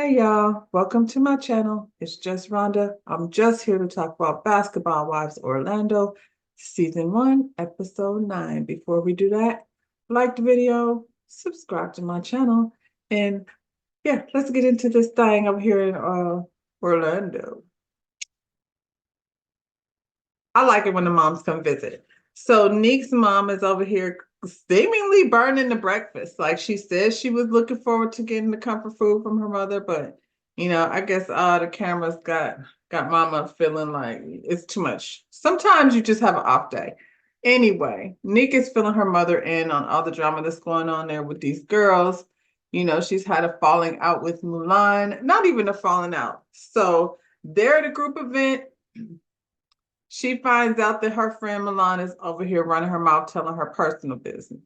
Hey y'all, welcome to my channel. It's just Rhonda. I'm just here to talk about Basketball Wives Orlando, Season 1, Episode 9. Before we do that, like the video, subscribe to my channel, and yeah, let's get into this thing over here in Orlando. I like it when the moms come visit. So Neek's mom is over here seemingly burning the breakfast. Like she said she was looking forward to getting the comfort food from her mother, but I guess all the cameras got mama feeling like it's too much. Sometimes you just have an off day. Anyway, Neek is filling her mother in on all the drama that's going on there with these girls. She's had a falling out with Mulan, not even a falling out. So they're at a group event. She finds out that her friend Milan is over here running her mouth, telling her personal business.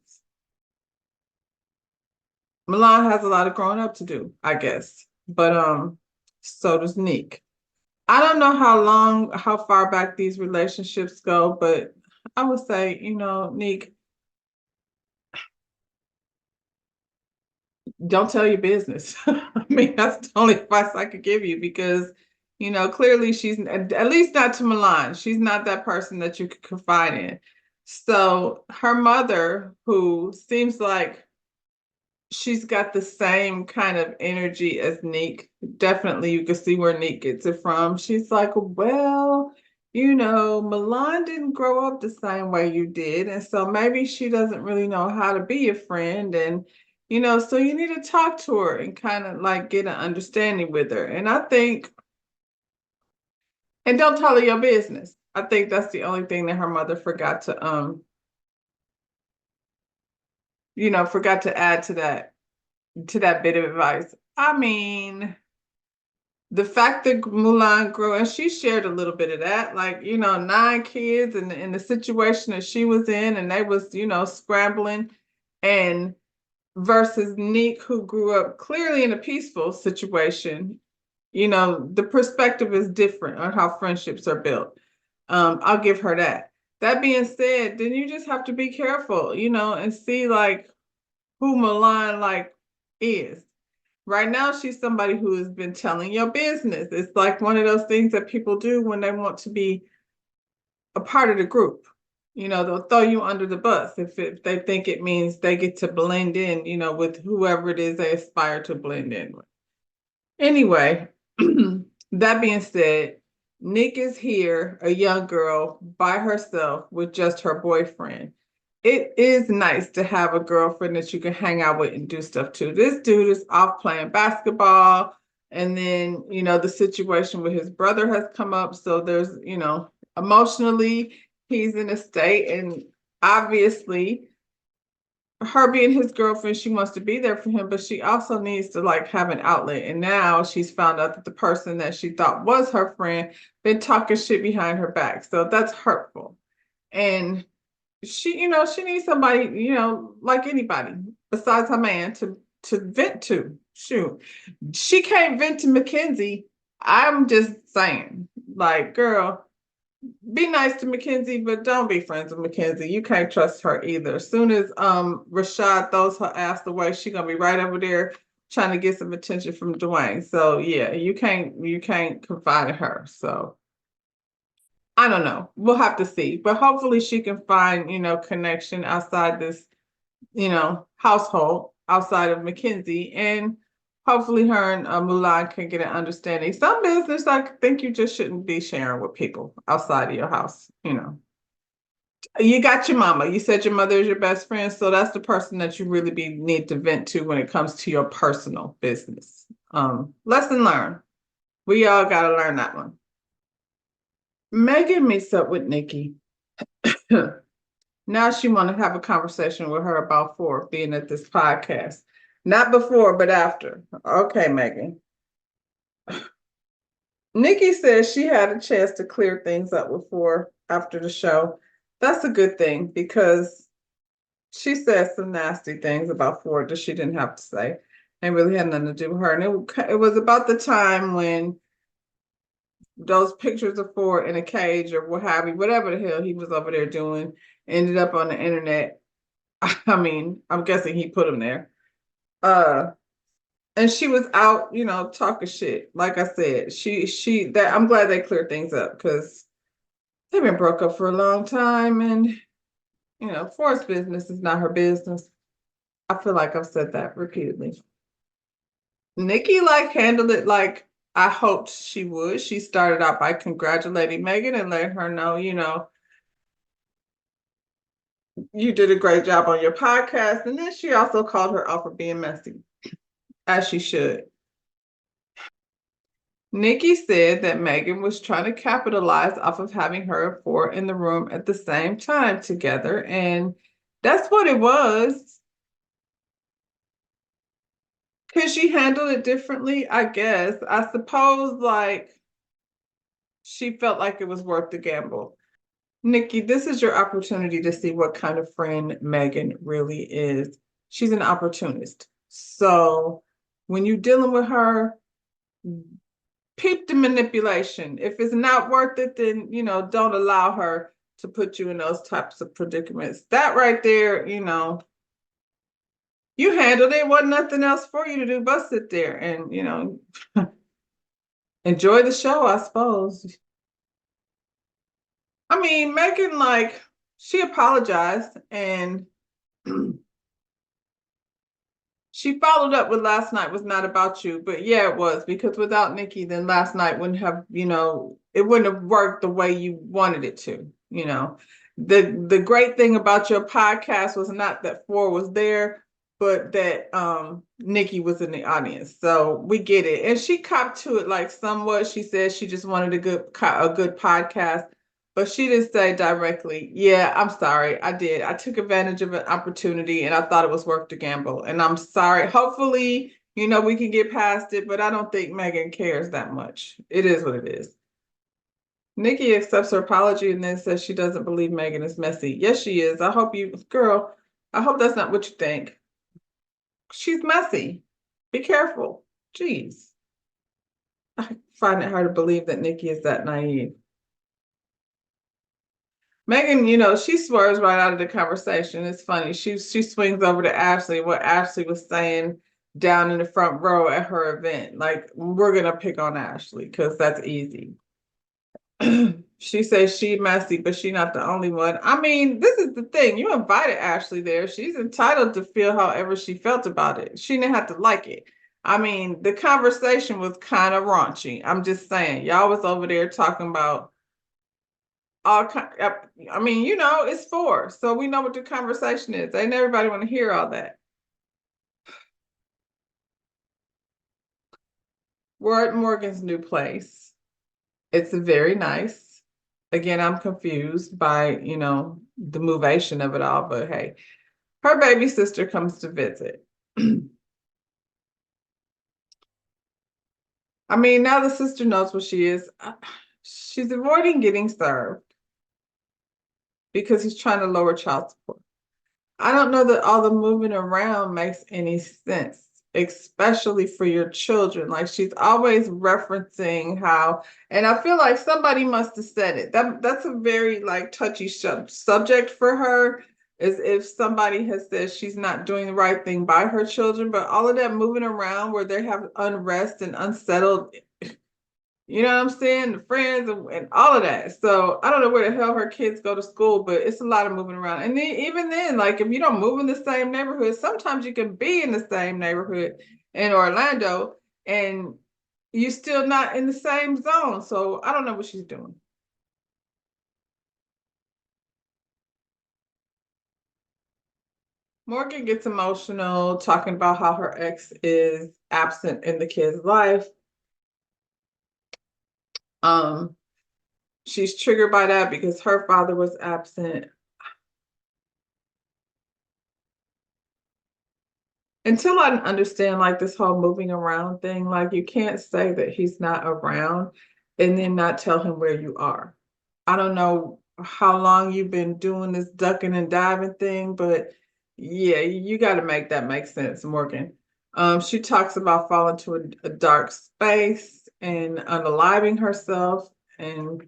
Milan has a lot of growing up to do, I guess. But so does Neek. I don't know how far back these relationships go, but I would say, Neek, don't tell your business. I mean, that's the only advice I could give you because, clearly she's at least not to Milan. She's not that person that you could confide in. So her mother, who seems like she's got the same kind of energy as Neek. Definitely, you can see where Neek gets it from. She's like, well, Milan didn't grow up the same way you did. And so maybe she doesn't really know how to be a friend. And, so you need to talk to her and kind of like get an understanding with her. And I think, and don't tell her your business. I think that's the only thing that her mother forgot to add to that bit of advice. I mean, the fact that Mulan grew, and she shared a little bit of that, like, 9 kids and in the situation that she was in, and they was, scrambling, and versus Neek, who grew up clearly in a peaceful situation, the perspective is different on how friendships are built. I'll give her that. That being said, then you just have to be careful, and see like who Milan like is. Right now, she's somebody who has been telling your business. It's like one of those things that people do when they want to be a part of the group. They'll throw you under the bus if they think it means they get to blend in, with whoever it is they aspire to blend in with. Anyway, that being said, Nick is here, a young girl by herself with just her boyfriend. It is nice to have a girlfriend that you can hang out with and do stuff to. This dude is off playing basketball. And then, the situation with his brother has come up. So there's, emotionally, he's in a state. And obviously, her being his girlfriend, she wants to be there for him, but she also needs to like have an outlet. And now she's found out that the person that she thought was her friend been talking shit behind her back. So that's hurtful. And she needs somebody, like anybody besides her man to vent to. Shoot. She can't vent to Mackenzie. I'm just saying, like, girl, be nice to Mackenzie, but don't be friends with Mackenzie. You can't trust her either. As soon as Rashad throws her ass away, she's gonna be right over there trying to get some attention from Dwayne. So yeah, you can't confide in her. So I don't know. We'll have to see. But hopefully she can find, connection outside this, household, outside of Mackenzie. And hopefully her and Mulan can get an understanding. Some business I think you just shouldn't be sharing with people outside of your house, You got your mama. You said your mother is your best friend. So that's the person that you really need to vent to when it comes to your personal business. Lesson learned. We all got to learn that one. Megan meets up with Nikki. Now she want to have a conversation with her about Ford being at this podcast. Not before, but after. Okay, Megan. Nikki says she had a chance to clear things up with Ford after the show. That's a good thing because she said some nasty things about Ford that she didn't have to say and really had nothing to do with her. And it was about the time when those pictures of Ford in a cage or what have you, whatever the hell he was over there doing, ended up on the internet. I mean, I'm guessing he put them there. And she was out, talking shit. Like I said, that I'm glad they cleared things up because they've been broke up for a long time, and Forrest's business is not her business. I feel like I've said that repeatedly. Nikki handled it like I hoped she would. She started out by congratulating Megan and letting her know, you did a great job on your podcast. And then she also called her out for being messy, as she should. Nikki said that Megan was trying to capitalize off of having her and four in the room at the same time together. And that's what it was. Could she handle it differently? I guess. I suppose she felt like it was worth the gamble. Nikki, this is your opportunity to see what kind of friend Megan really is. She's an opportunist. So when you're dealing with her, peep the manipulation. If it's not worth it, then, don't allow her to put you in those types of predicaments. That right there, you handled it. Wasn't nothing else for you to do but sit there and, enjoy the show, I suppose. I mean, Megan, she apologized and she followed up with last night was not about you, but yeah, it was because without Nikki, then last night wouldn't have, it wouldn't have worked the way you wanted it to, The great thing about your podcast was not that Four was there, but that Nikki was in the audience. So we get it. And she copped to it somewhat. She said she just wanted a good podcast. But she didn't say directly, yeah, I'm sorry, I did. I took advantage of an opportunity and I thought it was worth the gamble. And I'm sorry. Hopefully, we can get past it, but I don't think Megan cares that much. It is what it is. Nikki accepts her apology and then says she doesn't believe Megan is messy. Yes, she is. Girl, I hope that's not what you think. She's messy. Be careful. Jeez. I find it hard to believe that Nikki is that naive. Megan, she swerves right out of the conversation. It's funny. She swings over to Ashley, what Ashley was saying down in the front row at her event. We're gonna pick on Ashley because that's easy. She says she messy, but she not the only one. I mean, this is the thing. You invited Ashley there. She's entitled to feel however she felt about it. She didn't have to like it. I mean, the conversation was kind of raunchy. I'm just saying, y'all was over there talking about all kind. I mean, it's Four, so we know what the conversation is. Ain't everybody want to hear all that. We're at Morgan's new place. It's very nice. Again, I'm confused by, the movation of it all, but hey, her baby sister comes to visit. I mean, now the sister knows what she is. She's avoiding getting served because he's trying to lower child support. I don't know that all the moving around makes any sense, especially for your children. She's always referencing how, and I feel like somebody must have said it. That's a very touchy subject for her, is if somebody has said she's not doing the right thing by her children, but all of that moving around where they have unrest and unsettled, you know what I'm saying? The friends and all of that. So I don't know where the hell her kids go to school, but it's a lot of moving around. And then, even then, if you don't move in the same neighborhood, sometimes you can be in the same neighborhood in Orlando and you're still not in the same zone. So I don't know what she's doing. Morgan gets emotional talking about how her ex is absent in the kid's life. Um, she's triggered by that because her father was absent. Until I understand this whole moving around thing, you can't say that he's not around and then not tell him where you are. I don't know how long you've been doing this ducking and diving thing, but yeah, you got to make that make sense, Morgan. She talks about falling to a dark space and unaliving herself, and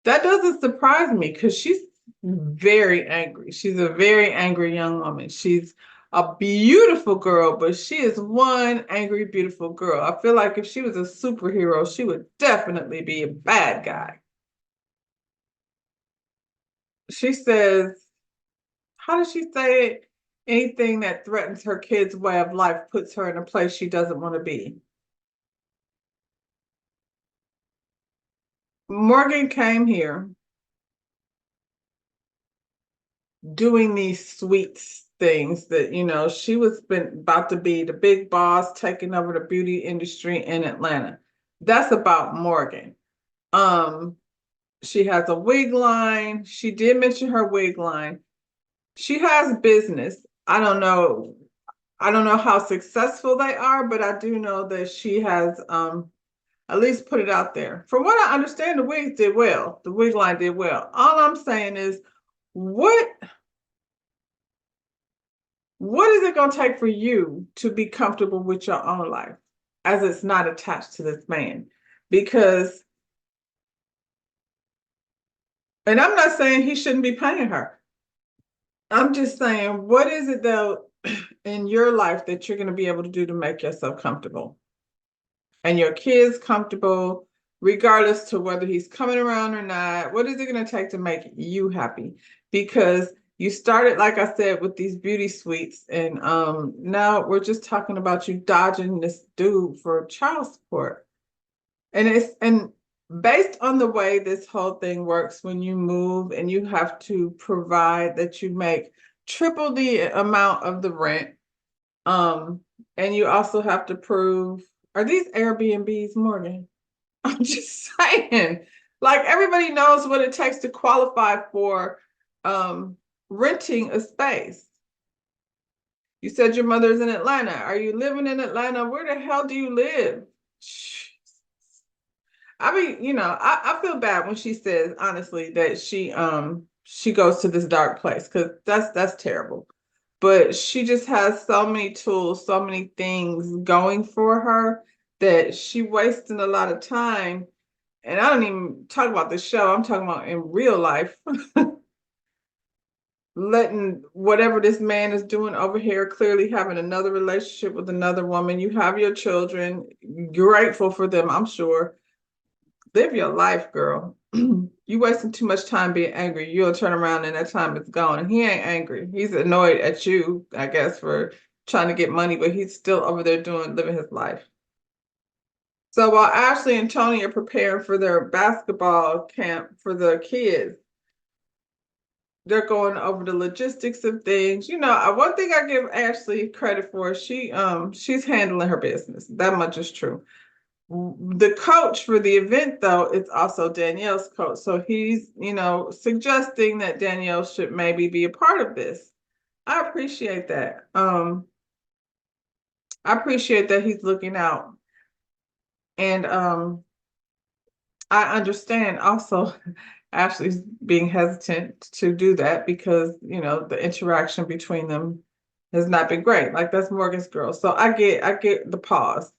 that doesn't surprise me because she's very angry. She's a very angry young woman. She's a beautiful girl, but she is one angry, beautiful girl. I feel like if she was a superhero, she would definitely be a bad guy. She says, how does she say it? Anything that threatens her kid's way of life puts her in a place she doesn't want to be. Morgan came here doing these sweet things that, she was been about to be the big boss taking over the beauty industry in Atlanta. That's about Morgan. Um, she has a wig line. She did mention her wig line. She has business. I don't know how successful they are, but I do know that she has at least put it out there. From what I understand, the wigs did well. The wig line did well. All I'm saying is, what what is it going to take for you to be comfortable with your own life as it's not attached to this man? Because, and I'm not saying he shouldn't be paying her. I'm just saying, what is it though in your life that you're going to be able to do to make yourself comfortable and your kids comfortable, regardless to whether he's coming around or not? What is it going to take to make you happy? Because you started, like I said, with these beauty suites, and now we're just talking about you dodging this dude for child support. And based on the way this whole thing works, when you move and you have to provide that you make triple the amount of the rent, um, and you also have to prove, are these Airbnbs, Morgan? I'm just saying, like everybody knows what it takes to qualify for renting a space. You said your mother's in Atlanta. Are you living in Atlanta? Where the hell do you live? I mean, I feel bad when she says honestly that she goes to this dark place, because that's terrible. But she just has so many tools, so many things going for her that she wasting a lot of time. And I don't even talk about the show. I'm talking about in real life, letting whatever this man is doing over here, clearly having another relationship with another woman. You have your children, grateful for them, I'm sure. Live your life, girl. You wasting too much time being angry. You'll turn around and that time is gone. And he ain't angry. He's annoyed at you, I guess, for trying to get money, but he's still over there living his life. So while Ashley and Tony are preparing for their basketball camp for the kids, they're going over the logistics of things. One thing I give Ashley credit for, she's handling her business. That much is true. The coach for the event, though, is also Danielle's coach. So he's, suggesting that Danielle should maybe be a part of this. I appreciate that. I appreciate that he's looking out. And I understand also Ashley's being hesitant to do that because, the interaction between them has not been great. Like, that's Morgan's girl. So I get the pause.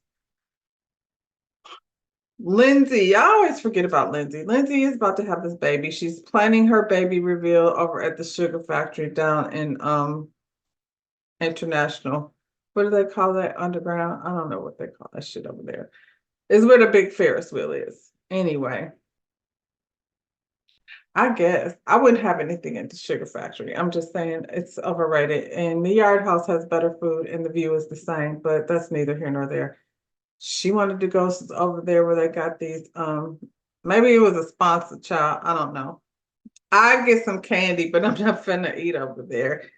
Lindsay, I always forget about Lindsay. Lindsay is about to have this baby. She's planning her baby reveal over at the Sugar Factory down in International. What do they call that? Underground? I don't know what they call that shit over there. It's where the big Ferris wheel is. Anyway, I guess I wouldn't have anything at the Sugar Factory. I'm just saying it's overrated. And the Yard House has better food and the view is the same, but that's neither here nor there. She wanted to go over there where they got these, maybe it was a sponsored child. I don't know. I get some candy, but I'm not finna eat over there.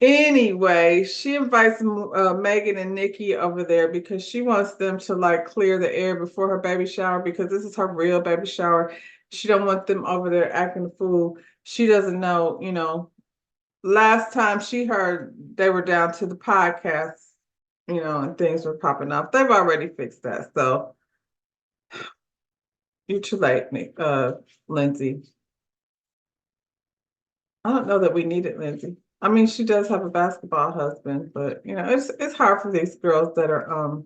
Anyway, she invites Megan and Nikki over there because she wants them to like clear the air before her baby shower, because this is her real baby shower. She don't want them over there acting a fool. She doesn't know, last time she heard they were down to the podcast, and things were popping off. They've already fixed that. So you're too late, Lindsay. I don't know that we needed Lindsay. I mean, she does have a basketball husband, but it's hard for these girls that are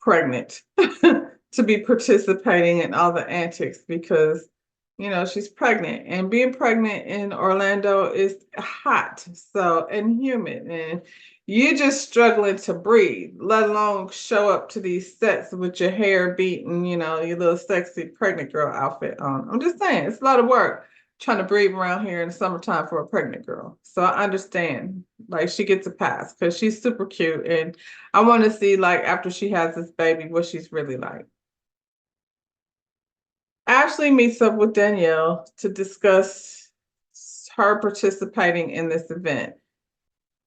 pregnant to be participating in all the antics, because She's pregnant, and being pregnant in Orlando is hot, so and humid, and you're just struggling to breathe, let alone show up to these sets with your hair beaten, your little sexy pregnant girl outfit on. I'm just saying, it's a lot of work trying to breathe around here in the summertime for a pregnant girl. So I understand, like she gets a pass because she's super cute, and I want to see like after she has this baby what she's really like. Ashley meets up with Danielle to discuss her participating in this event.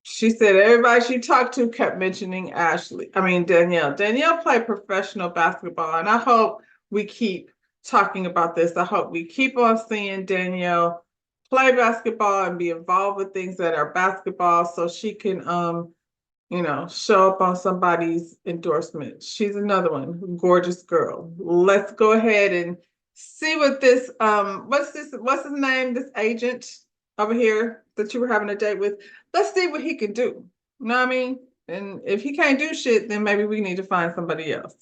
She said everybody she talked to kept mentioning Danielle. Danielle played professional basketball, and I hope we keep talking about this. I hope we keep on seeing Danielle play basketball and be involved with things that are basketball so she can show up on somebody's endorsement. She's another one, gorgeous girl. Let's go ahead and see what this what's his name, this agent over here that you were having a date with. Let's see what he can do. You know what I mean? And if he can't do shit, then maybe we need to find somebody else.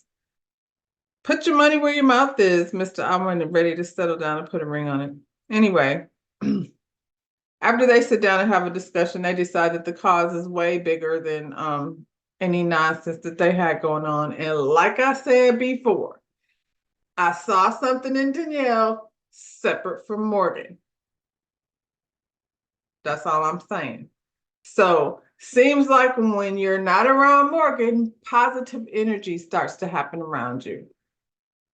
Put your money where your mouth is, Mr. I'm ready to settle down and put a ring on it. Anyway, after they sit down and have a discussion, they decide that the cause is way bigger than any nonsense that they had going on. And like I said before, I saw something in Danielle separate from Morgan. That's all I'm saying. So seems like when you're not around Morgan, positive energy starts to happen around you.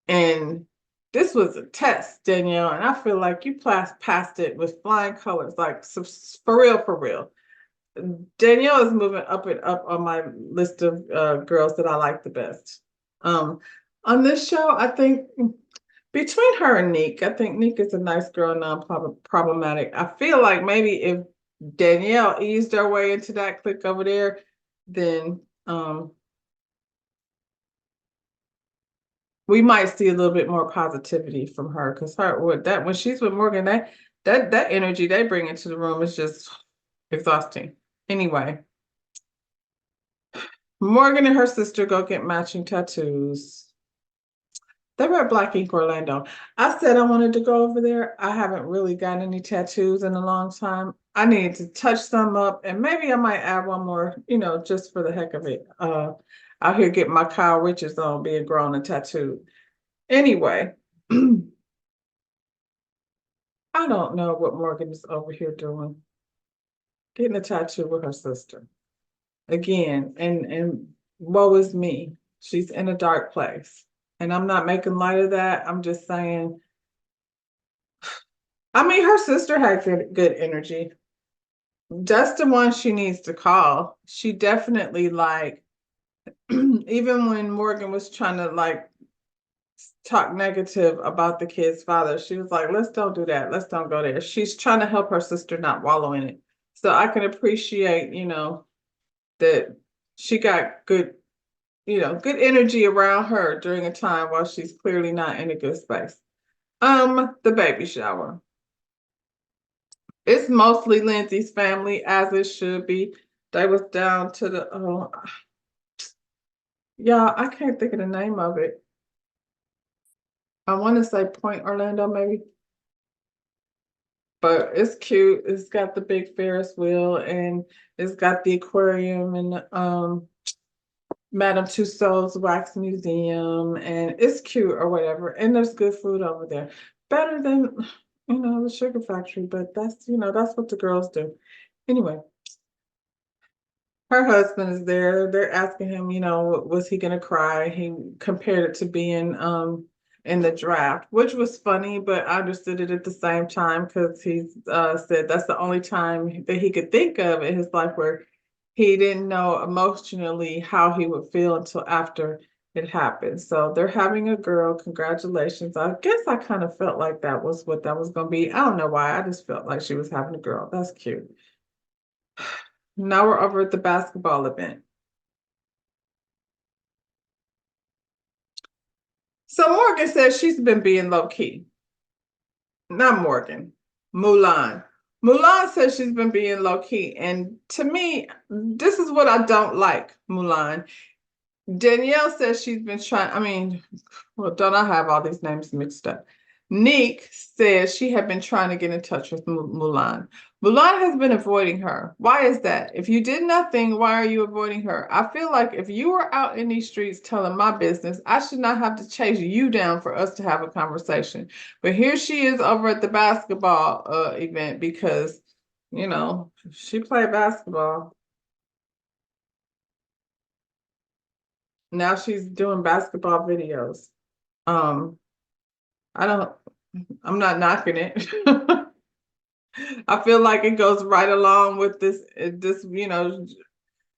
And this was a test, Danielle, and I feel like you passed it with flying colors, like for real, for real. Danielle is moving up and up on my list of girls that I like the best. On this show, I think between her and Nick, I think Nick is a nice girl, non-problematic. I feel like maybe if Danielle eased her way into that clique over there, then we might see a little bit more positivity from her because when she's with Morgan, that energy they bring into the room is just exhausting. Anyway, Morgan and her sister go get matching tattoos. They were at Black Ink Orlando. I said I wanted to go over there. I haven't really got any tattoos in a long time. I need to touch some up, and maybe I might add one more, just for the heck of it. Out here getting my Kyle Richards on, being grown and tattooed. Anyway, I don't know what Morgan is over here doing. Getting a tattoo with her sister. Again, and woe is me. She's in a dark place. And I'm not making light of that. I'm just saying, her sister had good energy. That's the one she needs to call. She definitely even when Morgan was trying to talk negative about the kid's father, she was like, let's don't do that. Let's don't go there. She's trying to help her sister not wallow in it. So I can appreciate, that she got good energy around her during a time while she's clearly not in a good space. The baby shower. It's mostly Lindsay's family, as it should be. They was down to the yeah, I can't think of the name of it. I want to say Point Orlando, maybe. But it's cute. It's got the big Ferris wheel and it's got the aquarium and Madame Tussauds Wax Museum, and it's cute or whatever. And there's good food over there. Better than, the Sugar Factory, but that's what the girls do. Anyway, her husband is there. They're asking him, was he gonna cry? He compared it to being in the draft, which was funny, but I understood it at the same time because he said that's the only time that he could think of in his life where he didn't know emotionally how he would feel until after it happened. So they're having a girl. Congratulations. I guess I kind of felt like that was what that was going to be. I don't know why. I just felt like she was having a girl. That's cute. Now we're over at the basketball event. So Morgan says she's been being low key. Not Morgan, Mulan. Mulan says she's been being low key. And to me, this is what I don't like, Mulan. Danielle says she's been trying, well, don't I have all these names mixed up? Nick says she had been trying to get in touch with Mulan. Mulan has been avoiding her. Why is that? If you did nothing, why are you avoiding her? I feel like if you were out in these streets telling my business, I should not have to chase you down for us to have a conversation. But here she is over at the basketball event because, she played basketball. Now she's doing basketball videos. Um, I don't, I'm not knocking it. I feel like it goes right along with this,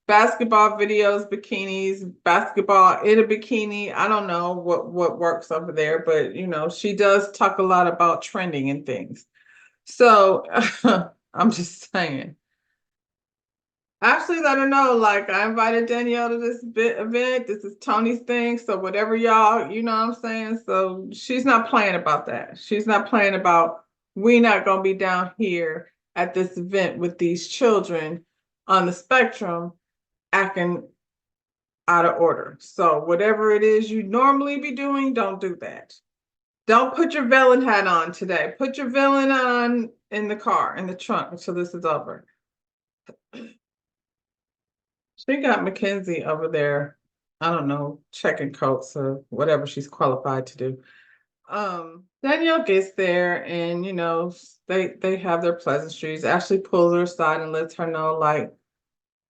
basketball videos, bikinis, basketball in a bikini. I don't know what works over there, but she does talk a lot about trending and things. So I'm just saying. Actually, let her know. Like, I invited Danielle to this event. This is Tony's thing. So whatever y'all, you know what I'm saying? So she's not playing about that. She's not playing about we not gonna be down here at this event with these children on the spectrum acting out of order. So whatever it is you normally be doing, don't do that. Don't put your villain hat on today. Put your villain on in the car, in the trunk until this is over. She got Mackenzie over there, I don't know, checking coats or whatever she's qualified to do. Danielle gets there and they have their pleasantries. Ashley pulls her aside and lets her know like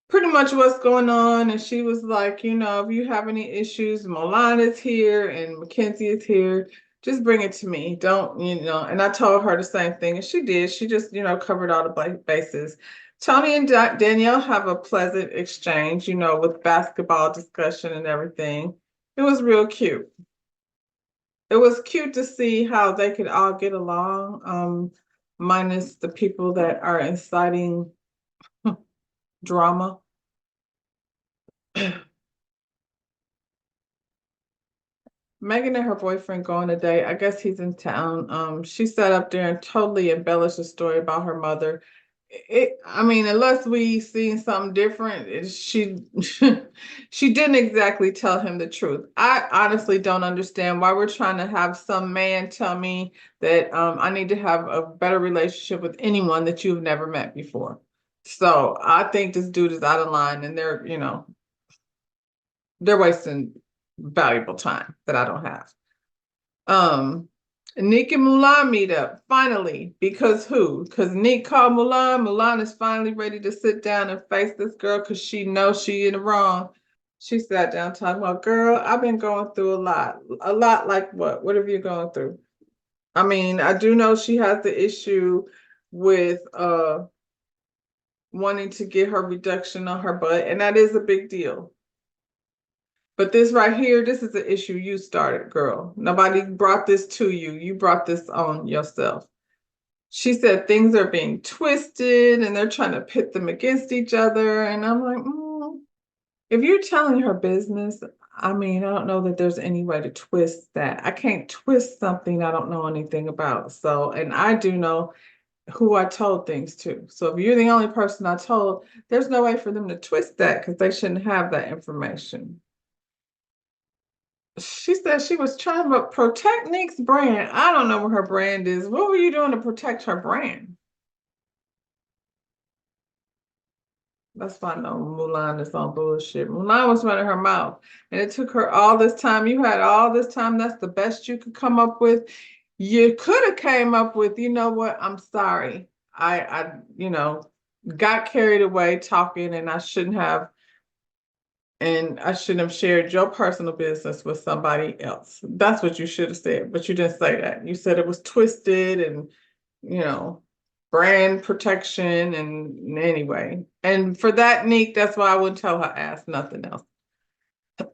pretty much what's going on. And she was like, if you have any issues, Milan is here and Mackenzie is here. Just bring it to me. Don't, and I told her the same thing. And she did. She just, covered all the bases. Tony and Danielle have a pleasant exchange, with basketball discussion and everything. It was real cute. It was cute to see how they could all get along, minus the people that are inciting drama. Megan and her boyfriend go on a date. I guess he's in town. She sat up there and totally embellished a story about her mother. I mean, unless we seen something different, she she didn't exactly tell him the truth. I honestly don't understand why we're trying to have some man tell me that I need to have a better relationship with anyone that you've never met before. So I think this dude is out of line, and they're wasting valuable time that I don't have. Nick and Mulan meet up finally because who? Because Nick called Mulan. Mulan is finally ready to sit down and face this girl because she knows she in the wrong. She sat down talking about, girl, I've been going through a lot. A lot like what? What have you gone through? I mean, I do know she has the issue with wanting to get her reduction on her butt, and that is a big deal. But this right here, this is an issue you started, girl. Nobody brought this to you. You brought this on yourself. She said things are being twisted and they're trying to pit them against each other. And I'm like, if you're telling her business, I mean, I don't know that there's any way to twist that. I can't twist something I don't know anything about. So, and I do know who I told things to. So if you're the only person I told, there's no way for them to twist that because they shouldn't have that information. She said she was trying to protect Nick's brand. I don't know what her brand is. What were you doing to protect her brand? That's why I know Mulan is on bullshit. Mulan was running her mouth, and it took her all this time. You had all this time. That's the best you could come up with. You could have came up with, you know what? I'm sorry. I got carried away talking, and I shouldn't have. And I shouldn't have shared your personal business with somebody else. That's what you should have said, but you didn't say that. You said it was twisted and, you know, brand protection and anyway. And for that, Nick, that's why I wouldn't tell her ass nothing else.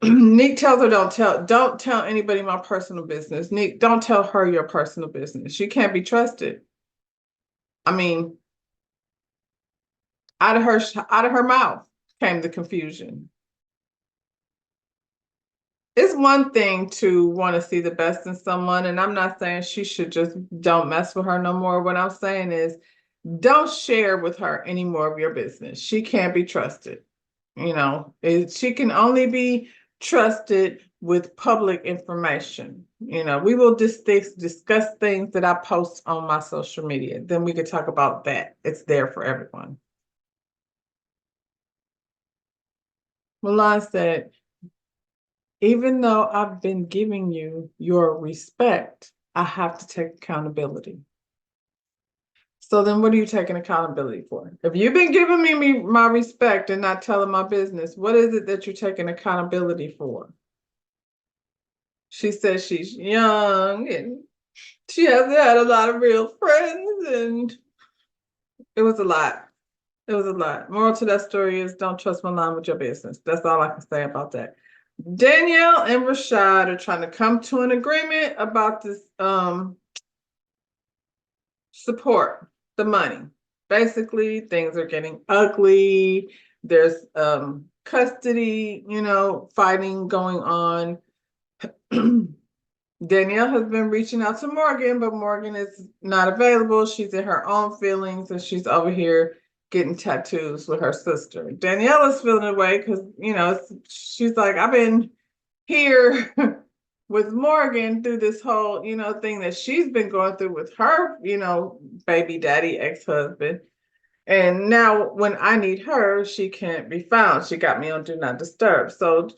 Nick tells her don't tell anybody my personal business. Nick, don't tell her your personal business. She can't be trusted. I mean, out of her mouth came the confusion. It's one thing to want to see the best in someone, and I'm not saying she should just don't mess with her no more. What I'm saying is don't share with her any more of your business. She can't be trusted. She can only be trusted with public information. You know, we will discuss things that I post on my social media. Then we could talk about that. It's there for everyone. Milan said, even though I've been giving you your respect, I have to take accountability. So then what are you taking accountability for? If you've been giving me my respect and not telling my business, what is it that you're taking accountability for? She says she's young and she hasn't had a lot of real friends, and it was a lot. It was a lot. Moral to that story is don't trust Milan with your business. That's all I can say about that. Danielle and Rashad are trying to come to an agreement about this support, the money. Basically, things are getting ugly. There's custody, fighting going on. Danielle has been reaching out to Morgan, but Morgan is not available. She's in her own feelings and she's over here getting tattoos with her sister. Danielle is feeling away because, she's like, I've been here with Morgan through this whole, thing that she's been going through with her, baby daddy, ex-husband. And now when I need her, she can't be found. She got me on Do Not Disturb. So,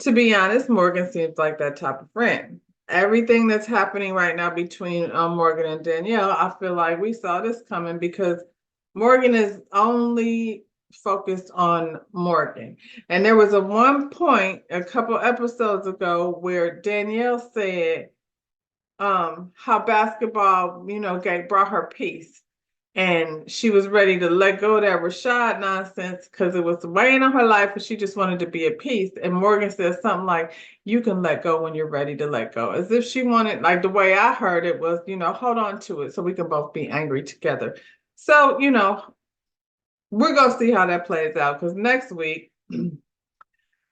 to be honest, Morgan seems like that type of friend. Everything that's happening right now between Morgan and Danielle, I feel like we saw this coming because Morgan is only focused on Morgan. And there was a one point a couple episodes ago where Danielle said how basketball, brought her peace. And she was ready to let go of that Rashad nonsense because it was weighing on her life and she just wanted to be at peace. And Morgan says something like, you can let go when you're ready to let go. As if she wanted, like the way I heard it was, hold on to it so we can both be angry together. So, we're going to see how that plays out because next week,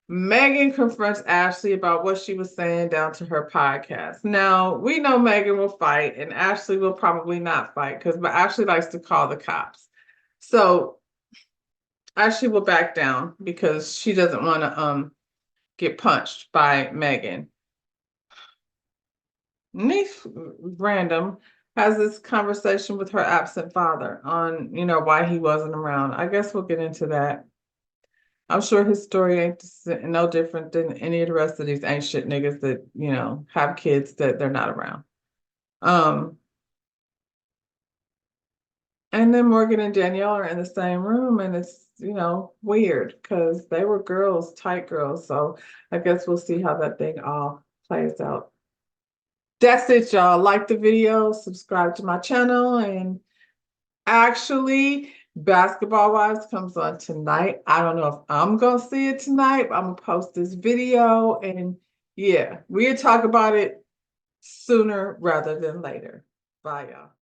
Megan confronts Ashley about what she was saying down to her podcast. Now, we know Megan will fight and Ashley will probably not fight but Ashley likes to call the cops. So Ashley will back down because she doesn't want to get punched by Megan. Niece Random has this conversation with her absent father on, why he wasn't around. I guess we'll get into that. I'm sure his story ain't no different than any of the rest of these ain't shit niggas that, have kids that they're not around. And then Morgan and Danielle are in the same room and it's, weird because they were girls, tight girls. So I guess we'll see how that thing all plays out. That's it, y'all. Like the video, subscribe to my channel, and actually, Basketball Wives comes on tonight. I don't know if I'm going to see it tonight, but I'm going to post this video. And yeah, we'll talk about it sooner rather than later. Bye, y'all.